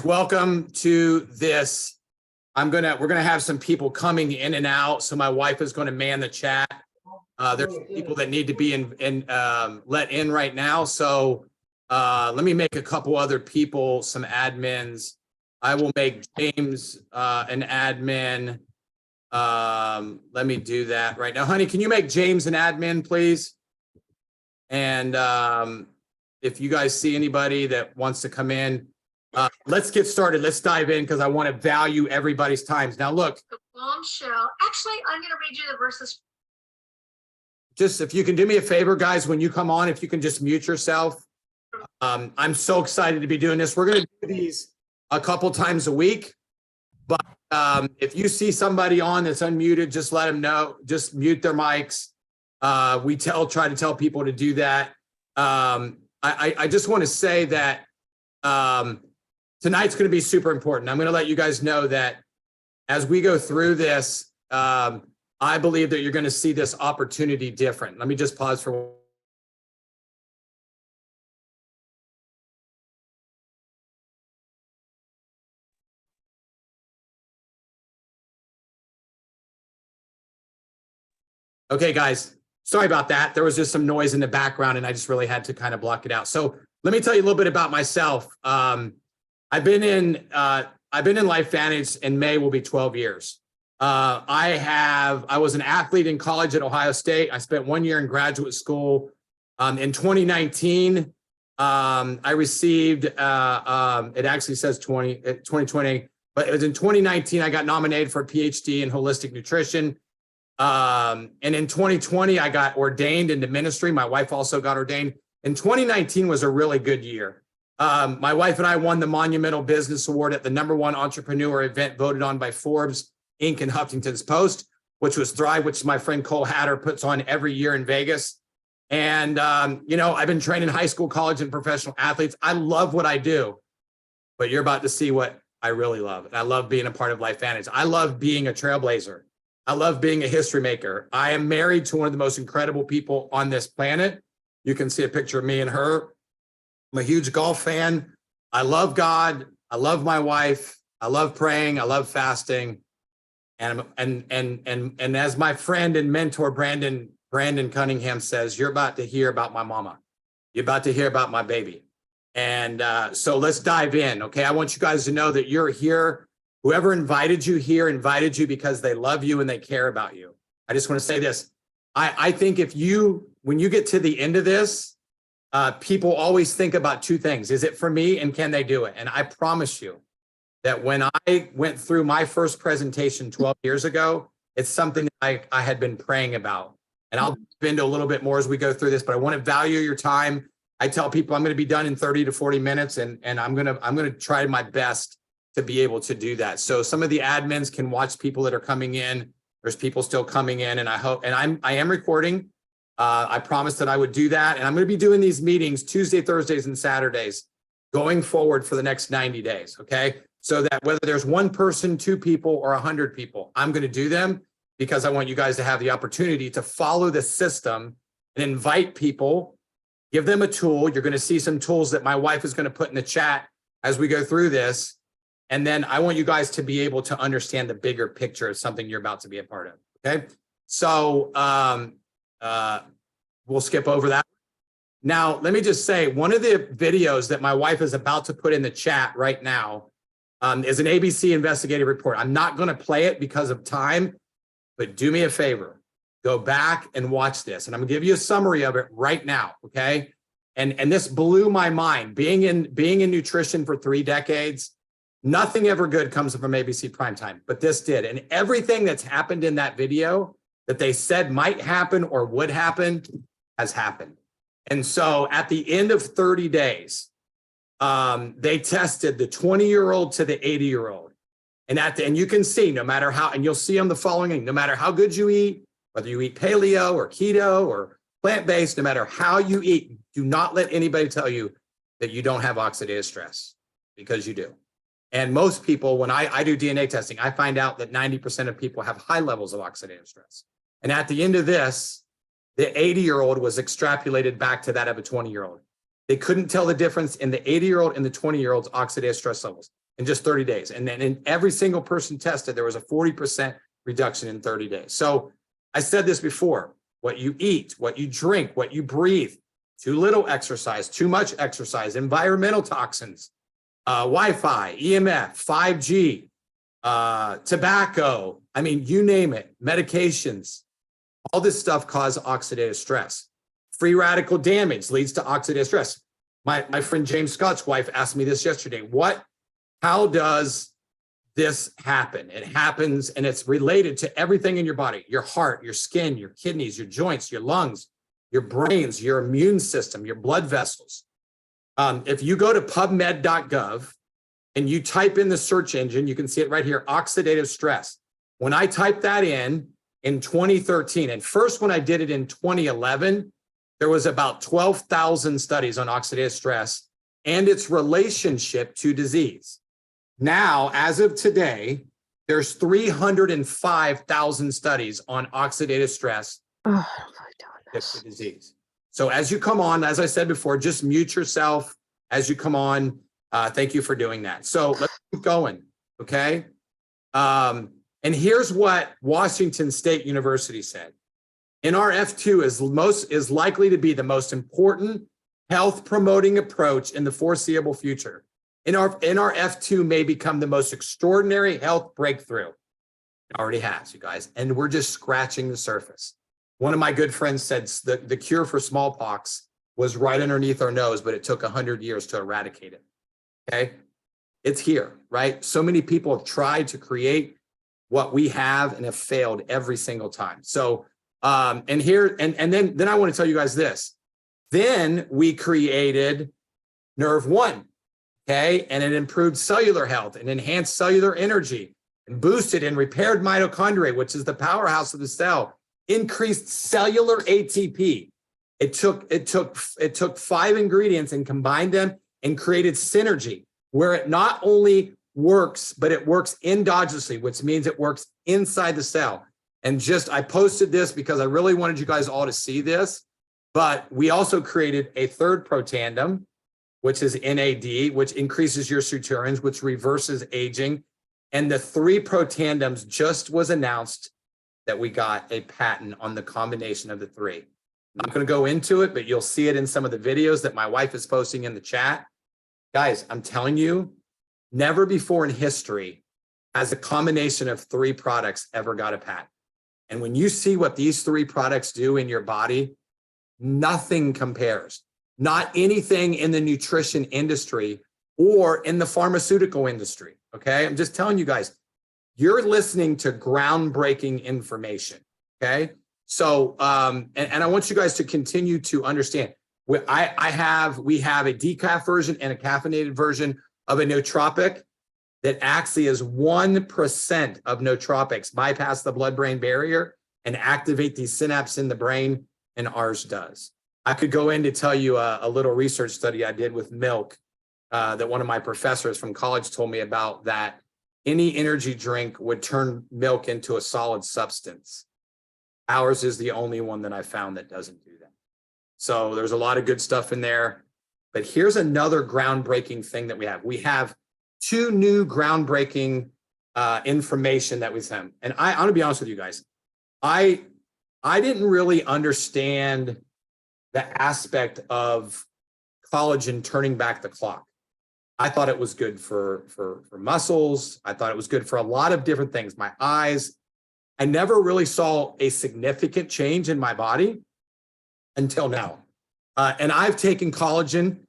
Welcome to this. We're gonna have some people coming in and out, so my wife is going to man the chat. There's people that need to be let in right now, so let me make a couple other people some admins. I will make James an admin. Let me do that right now. Honey, can you make James an admin, please? And if you guys see anybody that wants to come in, let's get started. Let's dive in because I want to value everybody's times. Now, look. The bombshell. Actually, I'm going to read you the verses. Just if you can do me a favor, guys, when you come on, if you can just mute yourself. I'm so excited to be doing this. We're going to do these a couple times a week. But if you see somebody on that's unmuted, just let them know. Just mute their mics. We try to tell people to do that. I just want to say that tonight's going to be super important. I'm going to let you guys know that as we go through this, I believe that you're going to see this opportunity different. Let me just pause for. Okay, guys, sorry about that. There was just some noise in the background and I just really had to kind of block it out. So let me tell you a little bit about myself. I've been in LifeVantage. In May will be 12 years. I was an athlete in college at Ohio State. I spent 1 year in graduate school. In 2019, I received, it actually says 2020, but it was in 2019, I got nominated for a PhD in holistic nutrition. And in 2020, I got ordained into ministry. My wife also got ordained. And 2019 was a really good year. My wife and I won the Monumental Business Award at the #1 entrepreneur event voted on by Forbes, Inc. and Huffington's Post, which was Thrive, which my friend Cole Hatter puts on every year in Vegas. And, I've been training high school, college, and professional athletes. I love what I do, but you're about to see what I really love. And I love being a part of LifeVantage. I love being a trailblazer. I love being a history maker. I am married to one of the most incredible people on this planet. You can see a picture of me and her. I'm a huge golf fan. I love God. I love my wife. I love praying. I love fasting. And as my friend and mentor, Brandon Cunningham says, you're about to hear about my mama. You're about to hear about my baby. And so let's dive in. Okay. I want you guys to know that you're here. Whoever invited you here invited you because they love you and they care about you. I just want to say this. I think when you get to the end of this, people always think about two things. Is it for me and can they do it? And I promise you that when I went through my first presentation 12 years ago, it's something that I had been praying about. And I'll spend a little bit more as we go through this, but I want to value your time. I tell people I'm going to be done in 30 to 40 minutes and I'm going to try my best to be able to do that. So some of the admins can watch people that are coming in. There's people still coming in and I am recording. I promised that I would do that. And I'm going to be doing these meetings Tuesday, Thursdays, and Saturdays going forward for the next 90 days. Okay. So that whether there's one person, two people, or 100 people, I'm going to do them because I want you guys to have the opportunity to follow the system and invite people, give them a tool. You're going to see some tools that my wife is going to put in the chat as we go through this. And then I want you guys to be able to understand the bigger picture of something you're about to be a part of. Okay. So we'll skip over that. Now, let me just say, one of the videos that my wife is about to put in the chat right now is an ABC investigative report. I'm not going to play it because of time, but do me a favor. Go back and watch this. And I'm going to give you a summary of it right now. Okay. And this blew my mind. Being in nutrition for 3 decades, nothing ever good comes from ABC primetime, but this did. And everything that's happened in that video that they said might happen or would happen has happened. And so at the end of 30 days, they tested the 20-year-old to the 80-year-old. And you can see no matter how, and you'll see them the following, no matter how good you eat, whether you eat paleo or keto or plant-based, no matter how you eat, do not let anybody tell you that you don't have oxidative stress, because you do. And most people, when I do DNA testing, I find out that 90% of people have high levels of oxidative stress. And at the end of this, The 80-year-old was extrapolated back to that of a 20-year-old. They couldn't tell the difference in the 80-year-old and the 20-year-old's oxidative stress levels in just 30 days. And then in every single person tested, there was a 40% reduction in 30 days. So I said this before, what you eat, what you drink, what you breathe, too little exercise, too much exercise, environmental toxins, Wi-Fi, EMF, 5G, tobacco, I mean, you name it, medications, all this stuff causes oxidative stress. Free radical damage leads to oxidative stress. My friend James Scott's wife asked me this yesterday. How does this happen? It happens, and it's related to everything in your body, your heart, your skin, your kidneys, your joints, your lungs, your brains, your immune system, your blood vessels. If you go to pubmed.gov and you type in the search engine, you can see it right here, oxidative stress. When I typed that in 2013, and first when I did it in 2011, there was about 12,000 studies on oxidative stress and its relationship to disease. Now, as of today, there's 305,000 studies on oxidative stress and disease. So as you come on, as I said before, just mute yourself as you come on. Thank you for doing that. So let's keep going, okay? And here's what Washington State University said. NRF2 is likely to be the most important health promoting approach in the foreseeable future. NRF2 may become the most extraordinary health breakthrough. It already has, you guys, and we're just scratching the surface. One of my good friends said the cure for smallpox was right underneath our nose, but it took 100 years to eradicate it, okay? It's here, right? So many people have tried to create what we have and have failed every single time. So, then I want to tell you guys this. Then we created Nerve One, okay? And it improved cellular health and enhanced cellular energy and boosted and repaired mitochondria, which is the powerhouse of the cell, increased cellular ATP. It took 5 ingredients and combined them and created synergy, where it not only works, but it works endogenously, which means it works inside the cell. And I posted this because I really wanted you guys all to see this, but we also created a third protandem, which is NAD, which increases your sirtuins, which reverses aging. And the 3 protandems just was announced that we got a patent on the combination of the 3. I'm not going to go into it, but you'll see it in some of the videos that my wife is posting in the chat. Guys, I'm telling you, never before in history has a combination of 3 products ever got a patent. And when you see what these 3 products do in your body, nothing compares. Not anything in the nutrition industry or in the pharmaceutical industry, okay? I'm just telling you guys, you're listening to groundbreaking information, okay? So, and I want you guys to continue to understand. We have a decaf version and a caffeinated version of a nootropic that actually is 1% of nootropics bypass the blood-brain barrier and activate these synapses in the brain, and ours does. I could go in to tell you a little research study I did with milk that one of my professors from college told me about, that any energy drink would turn milk into a solid substance. Ours is the only one that I found that doesn't do that. So there's a lot of good stuff in there. But here's another groundbreaking thing that we have. We have 2 new groundbreaking information that we sent. And I'm gonna be honest with you guys. I didn't really understand the aspect of collagen turning back the clock. I thought it was good for muscles. I thought it was good for a lot of different things. My eyes. I never really saw a significant change in my body until now. And I've taken collagen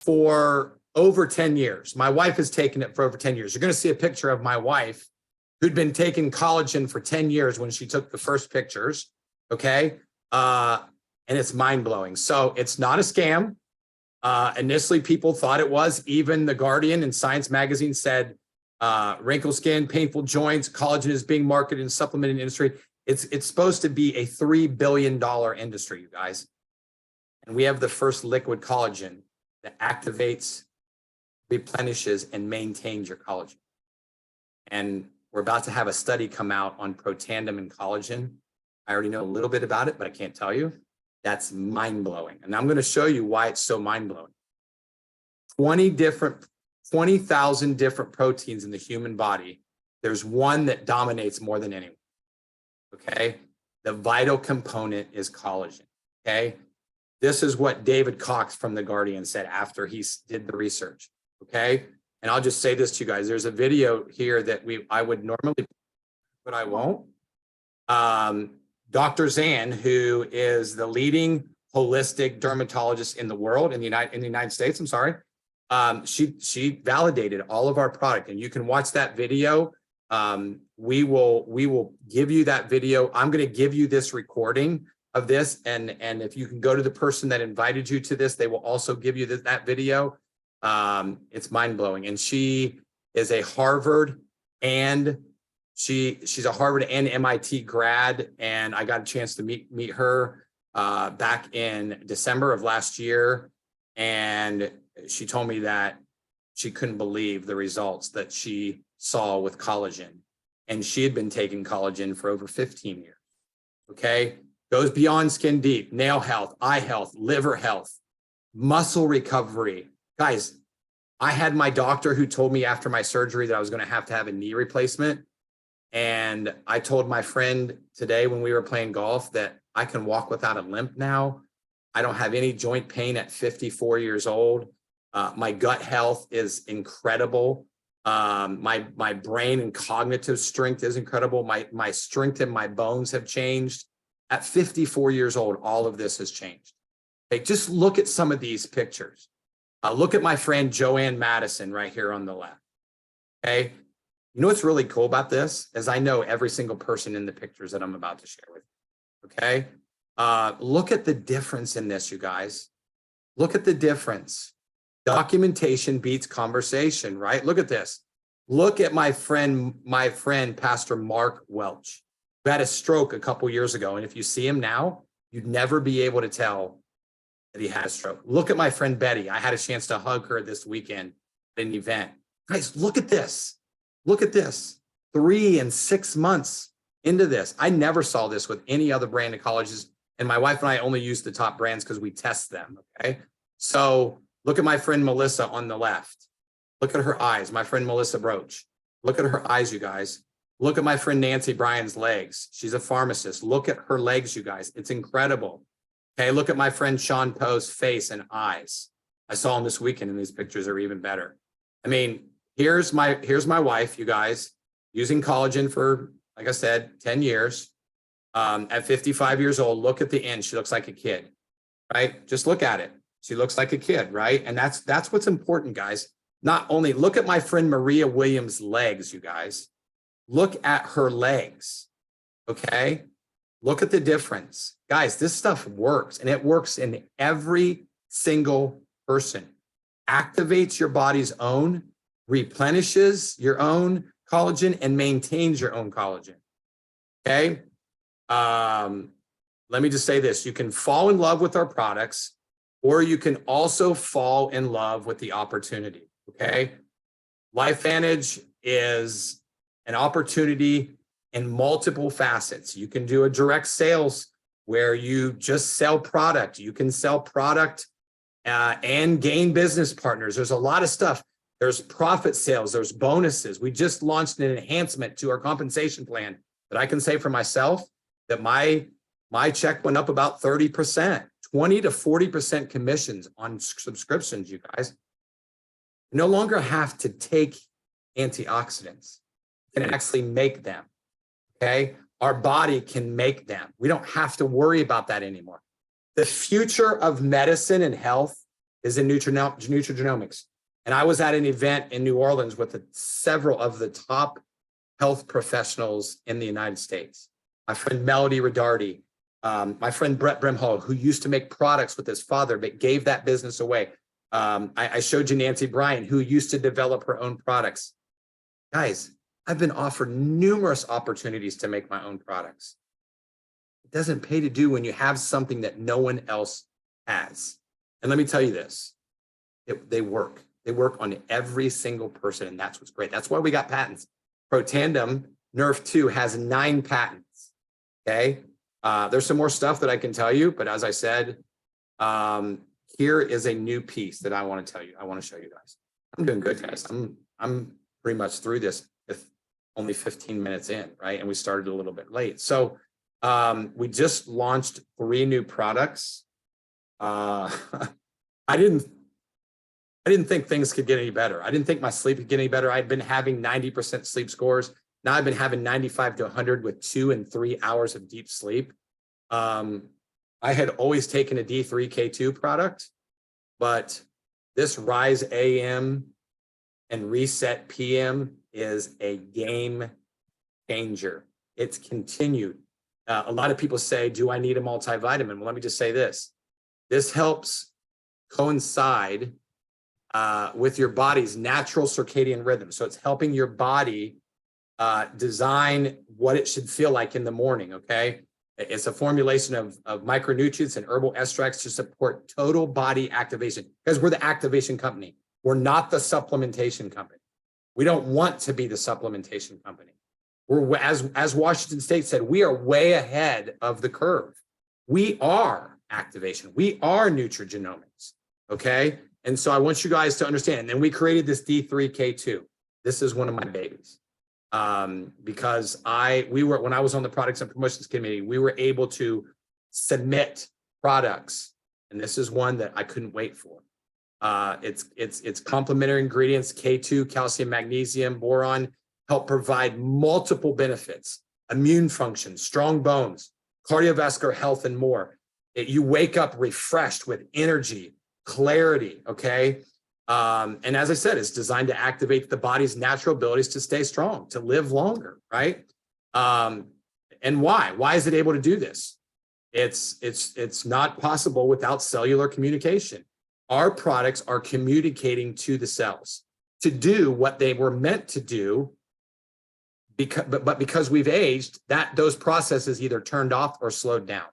for over 10 years. My wife has taken it for over 10 years. You're going to see a picture of my wife who'd been taking collagen for 10 years when she took the first pictures, okay? And it's mind-blowing. So it's not a scam. Initially, people thought it was. Even The Guardian and Science Magazine said, wrinkle skin, painful joints, collagen is being marketed in the supplement industry. It's supposed to be a $3 billion industry, you guys. And we have the first liquid collagen that activates, replenishes, and maintains your collagen. And we're about to have a study come out on protandem and collagen. I already know a little bit about it, but I can't tell you. That's mind-blowing. And I'm going to show you why it's so mind-blowing. 20,000 different proteins in the human body. There's one that dominates more than anyone. Okay. The vital component is collagen. Okay. This is what David Cox from The Guardian said after he did the research. Okay. And I'll just say this to you guys. There's a video here that I would normally, but I won't. Dr. Zan, who is the leading holistic dermatologist in the world, in the United States, I'm sorry. She validated all of our product, and you can watch that video. We will give you that video. I'm going to give you this recording of this, and if you can go to the person that invited you to this, they will also give you that video. It's mind-blowing. And she is a Harvard and she's a Harvard and MIT grad, and I got a chance to meet her back in December of last year, and she told me that she couldn't believe the results that she saw with collagen, and she had been taking collagen for over 15 years. Okay, goes beyond skin deep, nail health, eye health, liver health, muscle recovery. Guys, I had my doctor who told me after my surgery that I was going to have a knee replacement. And I told my friend today when we were playing golf that I can walk without a limp now. I don't have any joint pain at 54 years old. My gut health is incredible. My brain and cognitive strength is incredible. My strength in my bones have changed. At 54 years old, all of this has changed. Okay, just look at some of these pictures. Look at my friend Joanne Madison right here on the left. Okay. You know what's really cool about this is I know every single person in the pictures that I'm about to share with you. Okay. Look at the difference in this, you guys. Look at the difference. Documentation beats conversation, right? Look at this. Look at my friend, Pastor Mark Welch, who had a stroke a couple years ago. And if you see him now, you'd never be able to tell that he had a stroke. Look at my friend Betty. I had a chance to hug her this weekend at an event. Guys, look at this. Look at this. 3 and 6 months into this. I never saw this with any other brand of colleges. And my wife and I only use the top brands because we test them. Okay. So look at my friend Melissa on the left. Look at her eyes. My friend Melissa Broach. Look at her eyes, you guys. Look at my friend Nancy Bryan's legs. She's a pharmacist. Look at her legs, you guys. It's incredible. Okay. Look at my friend Sean Poe's face and eyes. I saw him this weekend, and these pictures are even better. I mean, here's my wife, you guys, using collagen for, like I said, 10 years. At 55 years old, look at the end. She looks like a kid, right? Just look at it. She looks like a kid, right? And that's what's important, guys. Not only look at my friend Maria Williams' legs, you guys. Look at her legs, okay? Look at the difference. Guys, this stuff works, and it works in every single person. Activates your body's own, replenishes your own collagen, and maintains your own collagen. Okay. Let me just say this. You can fall in love with our products, or you can also fall in love with the opportunity. Okay. LifeVantage is an opportunity in multiple facets. You can do a direct sales where you just sell product. You can sell product and gain business partners. There's a lot of stuff. There's profit sales, there's bonuses. We just launched an enhancement to our compensation plan that I can say for myself that my check went up about 30%, 20 to 40% commissions on subscriptions, you guys. You no longer have to take antioxidants. You can actually make them, okay? Our body can make them. We don't have to worry about that anymore. The future of medicine and health is in nutrigenomics. And I was at an event in New Orleans with several of the top health professionals in the United States. My friend Melody Redardi, my friend Brett Brimhall, who used to make products with his father, but gave that business away. I showed you Nancy Bryan, who used to develop her own products. Guys, I've been offered numerous opportunities to make my own products. It doesn't pay to do when you have something that no one else has. And let me tell you this, they work. They work on every single person, and that's what's great. That's why we got patents. Protandim Nerf 2 has 9 patents, okay? There's some more stuff that I can tell you, but as I said, here is a new piece that I want to tell you. I want to show you guys. I'm doing good, guys. I'm pretty much through this with only 15 minutes in, right? And we started a little bit late. So we just launched 3 new products. I didn't think things could get any better. I didn't think my sleep could get any better. I'd been having 90% sleep scores. Now I've been having 95 to 100 with 2 and 3 hours of deep sleep. I had always taken a D3 K2 product, but this Rise AM and Reset PM is a game changer. It's continued. A lot of people say, do I need a multivitamin? Well, let me just say this. This helps coincide with your body's natural circadian rhythm. So it's helping your body design what it should feel like in the morning, okay? It's a formulation of micronutrients and herbal extracts to support total body activation, because we're the activation company. We're not the supplementation company. We don't want to be the supplementation company. We're, as Washington State said, we are way ahead of the curve. We are activation. We are nutrigenomics, okay? And so I want you guys to understand. And then we created this D3K2. This is one of my babies. Because when I was on the products and promotions committee, we were able to submit products, and this is one that I couldn't wait for. It's complementary ingredients, K2, calcium, magnesium, boron, help provide multiple benefits, immune function, strong bones, cardiovascular health, and more. You wake up refreshed with energy, clarity, okay? And as I said, it's designed to activate the body's natural abilities to stay strong, to live longer, right? And why? Why is it able to do this? It's not possible without cellular communication. Our products are communicating to the cells to do what they were meant to do, but because we've aged, those processes either turned off or slowed down.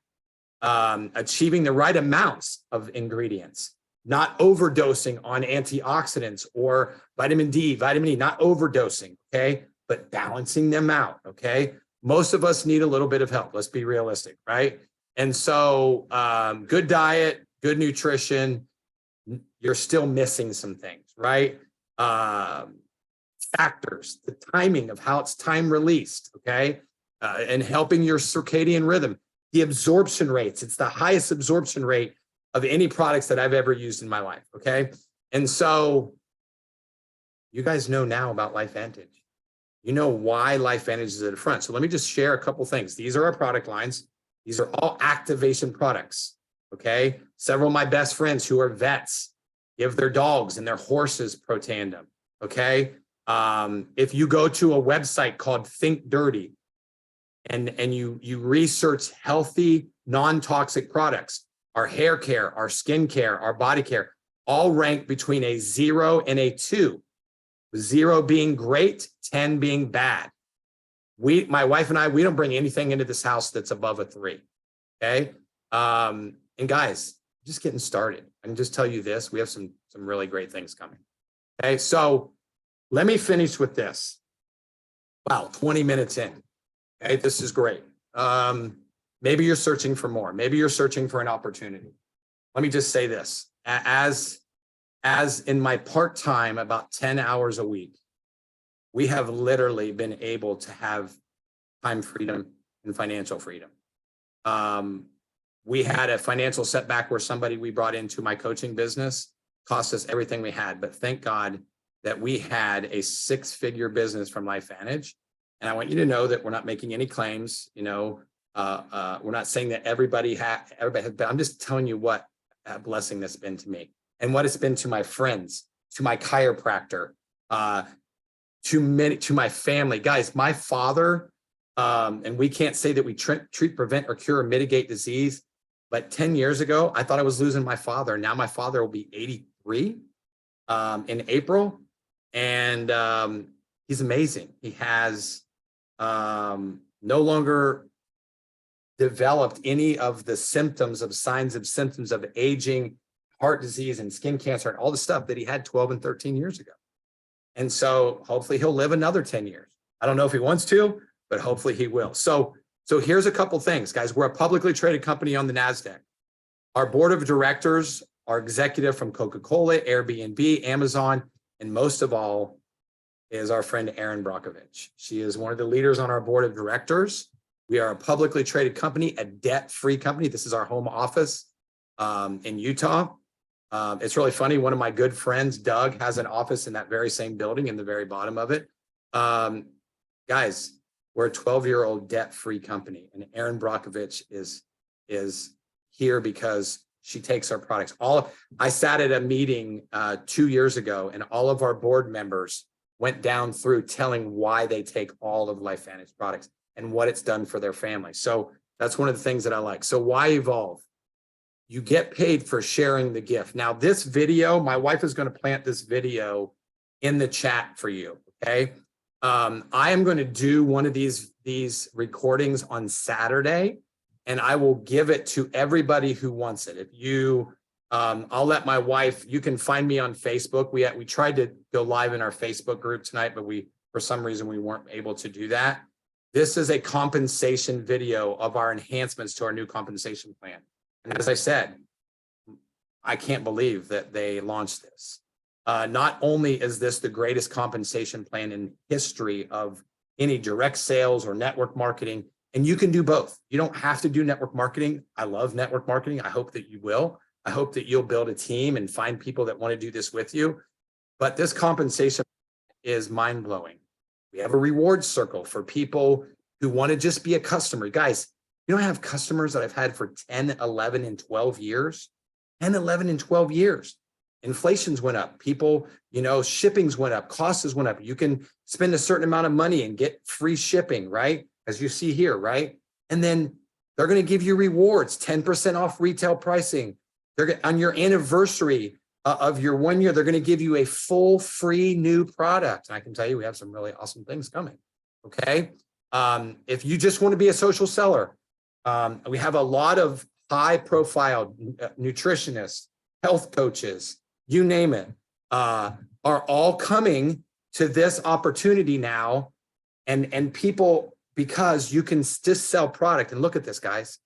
Achieving the right amounts of ingredients, not overdosing on antioxidants or vitamin D, vitamin E, not overdosing, okay? But balancing them out, okay? Most of us need a little bit of help. Let's be realistic, right? And so good diet, good nutrition, you're still missing some things, right? Factors, the timing of how it's time released, okay? And helping your circadian rhythm, the absorption rates. It's the highest absorption rate of any products that I've ever used in my life, okay? And so you guys know now about LifeVantage. You know why LifeVantage is at the front. So let me just share a couple things. These are our product lines. These are all activation products, okay? Several of my best friends who are vets give their dogs and their horses Protandim, okay? If you go to a website called Think Dirty and you research healthy, non-toxic products, our hair care, our skin care, our body care, all rank between a 0 and a 2. 0 being great, 10 being bad. My wife and I, we don't bring anything into this house that's above a 3, okay? And guys, just getting started. I can just tell you this, we have some really great things coming, okay? So let me finish with this. Wow, 20 minutes in, okay? This is great. Maybe you're searching for more. Maybe you're searching for an opportunity. Let me just say this. As in my part-time, about 10 hours a week, we have literally been able to have time freedom and financial freedom. We had a financial setback where somebody we brought into my coaching business cost us everything we had, but thank God that we had a 6-figure business from LifeVantage. And I want you to know that we're not making any claims, you know, we're not saying that everybody has, but I'm just telling you what a blessing that's been to me and what it's been to my friends, to my chiropractor, to my family. Guys, my father, and we can't say that we treat, prevent, or cure or mitigate disease, but 10 years ago, I thought I was losing my father. Now my father will be 83 in April, and he's amazing. He has no longer developed any of the symptoms of signs of symptoms of aging, heart disease, and skin cancer, and all the stuff that he had 12 and 13 years ago. And so hopefully he'll live another 10 years. I don't know if he wants to, but hopefully he will. So So here's a couple things, guys. We're a publicly traded company on the NASDAQ. Our board of directors are executive from Coca-Cola, Airbnb, Amazon, and most of all is our friend Erin Brockovich. She is one of the leaders on our board of directors. We are a publicly traded company, a debt-free company. This is our home office in Utah. It's really funny. One of my good friends, Doug, has an office in that very same building in the very bottom of it. Guys, we're a 12-year-old debt-free company, and Erin Brockovich is here because she takes our products. I sat at a meeting 2 years ago, and all of our board members went down through telling why they take all of LifeVantage products and what it's done for their family. So that's one of the things that I like. So why evolve? You get paid for sharing the gift. Now, this video, my wife is going to plant this video in the chat for you, okay? I am going to do one of these recordings on Saturday, and I will give it to everybody who wants it. If you, I'll let my wife, you can find me on Facebook. We tried to go live in our Facebook group tonight, but for some reason, we weren't able to do that. This is a compensation video of our enhancements to our new compensation plan. And as I said, I can't believe that they launched this. Not only is this the greatest compensation plan in history of any direct sales or network marketing, and you can do both. You don't have to do network marketing. I love network marketing. I hope that you will. I hope that you'll build a team and find people that want to do this with you. But this compensation is mind-blowing. We have a reward circle for people who want to just be a customer. Guys, you don't have customers that I've had for 10, 11, and 12 years. 10, 11, and 12 years. Inflation's went up. People, shipping's went up. Costs went up. You can spend a certain amount of money and get free shipping, right? As you see here, right? And then they're going to give you rewards, 10% off retail pricing. They're on your anniversary of your 1 year, they're going to give you a full free new product. And I can tell you, we have some really awesome things coming. Okay. If you just want to be a social seller, we have a lot of high profile nutritionists, health coaches, you name it, are all coming to this opportunity now. And people, because you can just sell product. And look at this, guys.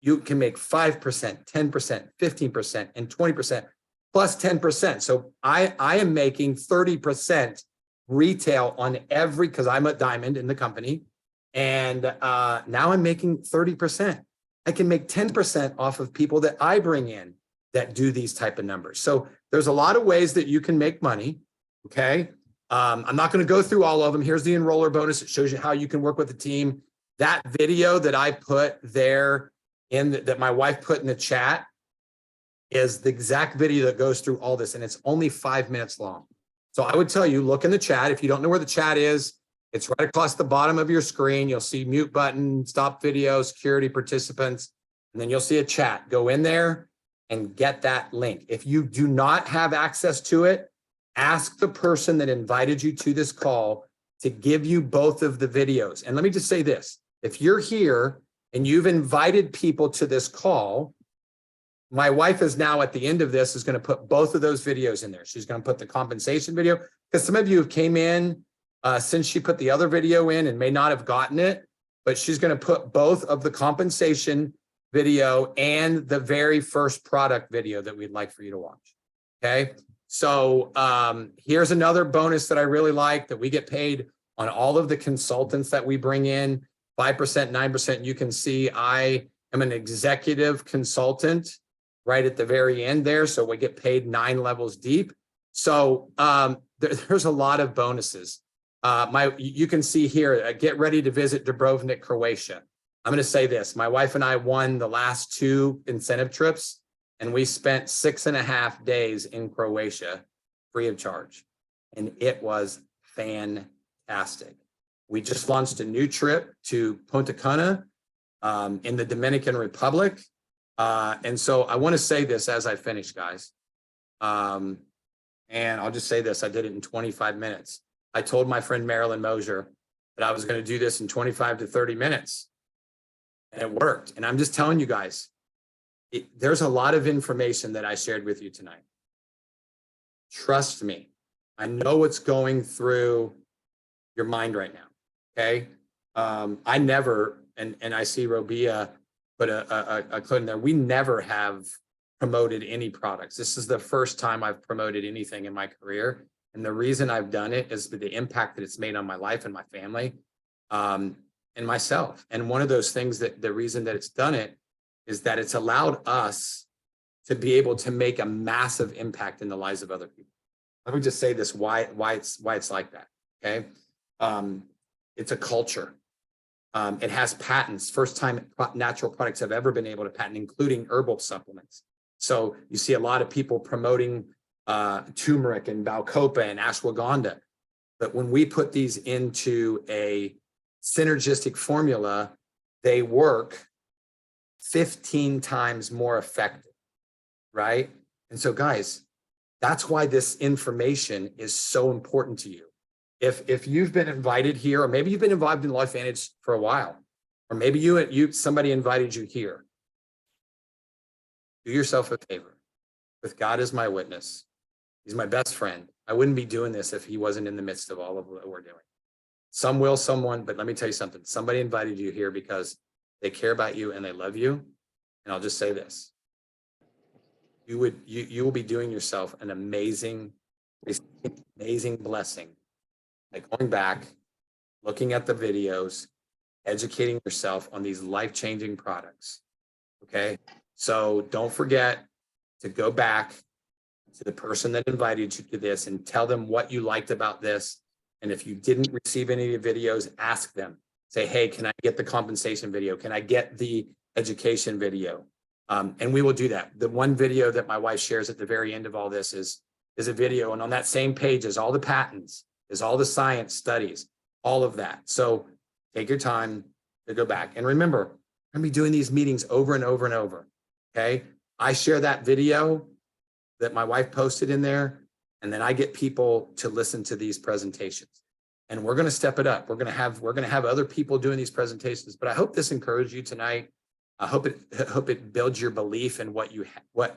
You can make 5%, 10%, 15%, and 20% plus 10%. So I am making 30% retail on every, because I'm a diamond in the company. And now I'm making 30%. I can make 10% off of people that I bring in that do these type of numbers. So there's a lot of ways that you can make money, okay? I'm not going to go through all of them. Here's the enroller bonus. It shows you how you can work with the team. That video that I put there that my wife put in the chat is the exact video that goes through all this, and it's only 5 minutes long. So I would tell you, look in the chat. If you don't know where the chat is, it's right across the bottom of your screen. You'll see mute button, stop video, security participants, and then you'll see a chat. Go in there and get that link. If you do not have access to it, ask the person that invited you to this call to give you both of the videos. And let me just say this. If you're here and you've invited people to this call, my wife is now at the end of this is going to put both of those videos in there. She's going to put the compensation video, because some of you have came in since she put the other video in and may not have gotten it, but she's going to put both of the compensation video and the very first product video that we'd like for you to watch. Okay. So here's another bonus that I really like, that we get paid on all of the consultants that we bring in, 5%, 9%. You can see I am an executive consultant right at the very end there. So we get paid 9 levels deep. So there's a lot of bonuses. You can see here, get ready to visit Dubrovnik, Croatia. I'm going to say this. My wife and I won the last 2 incentive trips, and we spent 6.5 days in Croatia free of charge. And it was fantastic. We just launched a new trip to Punta Cana in the Dominican Republic. And so I want to say this as I finish, guys. And I'll just say this. I did it in 25 minutes. I told my friend Marilyn Mosier that I was going to do this in 25 to 30 minutes. And it worked. And I'm just telling you guys, there's a lot of information that I shared with you tonight. Trust me. I know what's going through your mind right now. Okay. I never, and I see Robia put a quote in there. We never have promoted any products. This is the first time I've promoted anything in my career. And the reason I've done it is the impact that it's made on my life and my family, and myself. And one of those things that the reason that it's done it is that it's allowed us to be able to make a massive impact in the lives of other people. Let me just say this, why it's like that. Okay. It's a culture. It has patents. First time natural products have ever been able to patent, including herbal supplements. So you see a lot of people promoting turmeric and bacopa and ashwagandha. But when we put these into a synergistic formula, they work 15 times more effective, right? And so guys, that's why this information is so important to you. If you've been invited here, or maybe you've been involved in LifeVantage for a while, or maybe somebody invited you here, do yourself a favor. With God as my witness, he's my best friend. I wouldn't be doing this if he wasn't in the midst of all of what we're doing. Some will, someone, but let me tell you something. Somebody invited you here because they care about you and they love you. And I'll just say this. You will be doing yourself an amazing blessing. Like going back, looking at the videos, educating yourself on these life-changing products. Okay. So don't forget to go back to the person that invited you to this and tell them what you liked about this. And if you didn't receive any of the videos, ask them. Say, hey, can I get the compensation video? Can I get the education video? And we will do that. The one video that my wife shares at the very end of all this is a video. And on that same page is all the patents, is all the science studies, all of that. So take your time to go back. And remember, I'm going to be doing these meetings over and over and over. Okay. I share that video that my wife posted in there, and then I get people to listen to these presentations. And we're going to step it up. We're going to have other people doing these presentations. But I hope this encouraged you tonight. I hope it builds your belief in what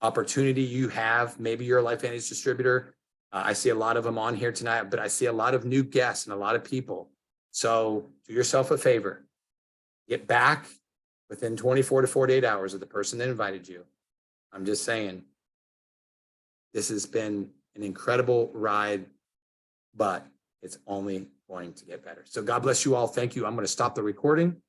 opportunity you have. Maybe you're a LifeVantage distributor. I see a lot of them on here tonight, but I see a lot of new guests and a lot of people. So do yourself a favor. Get back within 24 to 48 hours of the person that invited you. I'm just saying, this has been an incredible ride, but it's only going to get better. So God bless you all. Thank you. I'm going to stop the recording.